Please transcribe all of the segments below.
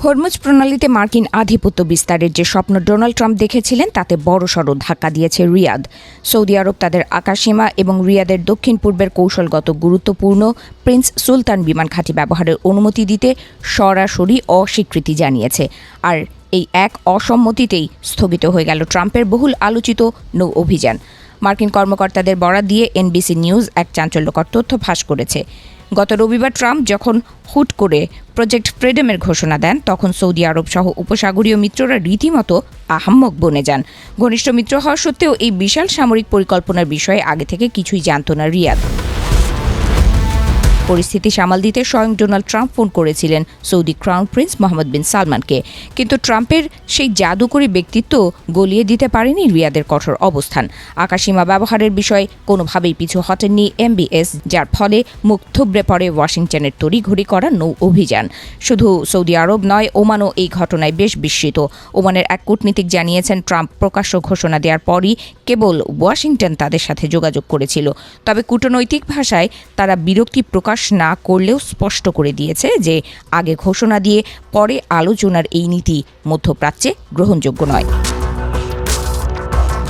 Hormuz প্রণালীতে মার্কিন আধিপত্য বিস্তারের যে স্বপ্ন ডোনাল্ড ট্রাম্প দেখেছিলেন তাতে বড়সড় ধাক্কা দিয়েছে রিয়াদ। সৌদি আরব তাদের আকাশসীমা এবং রিয়াদের দক্ষিণ পূর্বের কৌশলগত গুরুত্বপূর্ণ প্রিন্স সুলতান বিমান ঘাঁটি ব্যবহারের অনুমতি দিতে সরাসরি অস্বীকৃতি জানিয়েছে। আর এই এক অসম্মতিতেই স্থগিত হয়ে গেল ট্রাম্পের বহুল আলোচিত নৌ অভিযান। মার্কিন কর্মকর্তাদের বরাত দিয়ে এনবিসি নিউজ এক চাঞ্চল্যকর তথ্য ফাঁস করেছে। গত রবিবার ট্রাম্প যখন হুট করে প্রজেক্ট ফ্রিডমের ঘোষণা দেন, তখন সৌদি আরব সহ উপসাগরীয় মিত্ররা রীতিমতো আহাম্মক বনে যান। ঘনিষ্ঠ মিত্র হওয়া সত্ত্বেও এই বিশাল সামরিক পরিকল্পনার বিষয়ে আগে থেকে কিছুই জানত না রিয়াদ। পরিস্থিতি সামাল দিতে স্বয়ং ডোনাল্ড ট্রাম্প ফোন করেছিলেন সৌদি ক্রাউন প্রিন্স মোহাম্মদ বিন সালমানকে, কিন্তু ট্রাম্পের সেই জাদুকরী ব্যক্তিত্ব গলিয়ে দিতে পারেনি রিয়াদের কঠোর অবস্থান। আকাশসীমা ব্যবহারের বিষয়ে কোনোভাবেই পিছু হটেননি এমবিএস, যার ফলে মুখ থুবড়ে পড়ে ওয়াশিংটনের তড়িঘড়ি করা নৌ অভিযান। শুধু সৌদি আরব নয়, ওমানও এই ঘটনায় বেশ বিস্মিত। ওমানের এক কূটনীতিক জানিয়েছেন, ট্রাম্প প্রকাশ্য ঘোষণা দেওয়ার পরই কেবল ওয়াশিংটন তাদের সাথে যোগাযোগ করেছিল। তবে কূটনৈতিক ভাষায় তারা বিরক্তি প্রকাশ না করলেও স্পষ্ট করে দিয়েছে যে আগে ঘোষণা দিয়ে পরে আলোচনার এই নীতি মধ্যপ্রাচ্যে গ্রহণযোগ্য নয়।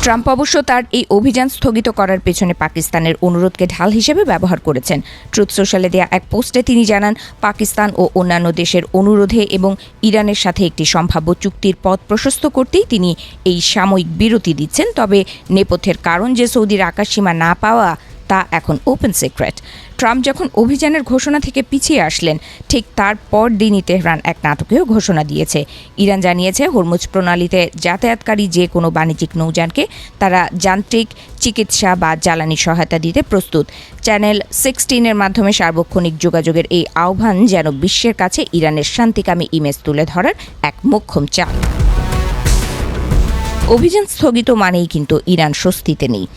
ট্রাম্প অবশ্য তার এই অভিযান স্থগিত করার পেছনে পাকিস্তানের অনুরোধকে ঢাল হিসেবে ব্যবহার করেছেন। ট্রুথ সোশ্যালে দেয়া এক পোস্টে তিনি জানান, পাকিস্তান ও অন্যান্য দেশের অনুরোধে এবং ইরানের সাথে একটি সম্ভাব্য চুক্তির পথ প্রশস্ত করতেই তিনি এই সাময়িক বিরতি দিচ্ছেন। তবে নেপথ্যের কারণ যে সৌদির আকাশসীমা না পাওয়া তা এখন ওপেন সিক্রেট। ট্রাম্প যখন অভিযানের ঘোষণা থেকে পিছিয়ে আসলেন, ঠিক তার পর দিনই তেহরান এক নাটকীয় ঘোষণা দিয়েছে। ইরান জানিয়েছে, হরমুজ প্রণালীতে যাতায়াতকারী যে কোনো বাণিজ্যিক নৌযানকে তারা যান্ত্রিক, চিকিৎসা বা জ্বালানি সহায়তা দিতে প্রস্তুত। চ্যানেল 16-এর মাধ্যমে সার্বক্ষণিক যোগাযোগের এই আহ্বান যেন বিশ্বের কাছে ইরানের শান্তিকামী ইমেজ তুলে ধরার এক মোক্ষম চাল। অভিযান স্থগিত মানেই কিন্তু ইরান স্বস্তিতে নেই।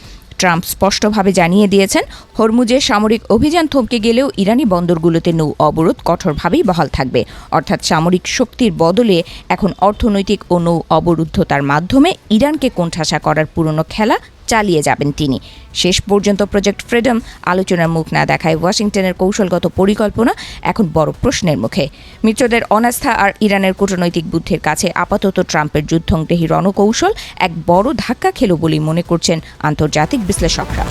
ট্রাম্প স্পষ্টভাবে জানিয়ে দিয়েছেন, হরমুজে সামরিক অভিযান থমকে গেলেও ইরানি বন্দরগুলোতে নৌ অবরোধ কঠোরভাবেই বহাল থাকবে। অর্থাৎ সামরিক শক্তির বদলে এখন অর্থনৈতিক ও নৌ অবরুদ্ধতার মাধ্যমে ইরানকে কোণঠাসা করার পুরনো খেলা চালিয়ে যাবেন তিনি। শেষ পর্যন্ত প্রজেক্ট ফ্রিডম আলোচনার মুখ না দেখায় ওয়াশিংটনের কৌশলগত পরিকল্পনা এখন বড় প্রশ্নের মুখে। মিত্রদের অনাস্থা আর ইরানের কূটনৈতিক বুদ্ধির কাছে আপাতত ট্রাম্পের যুদ্ধংদেহী রণকৌশল এক বড় ধাক্কা খেল বলেই মনে করছেন আন্তর্জাতিক বিশ্লেষকরা।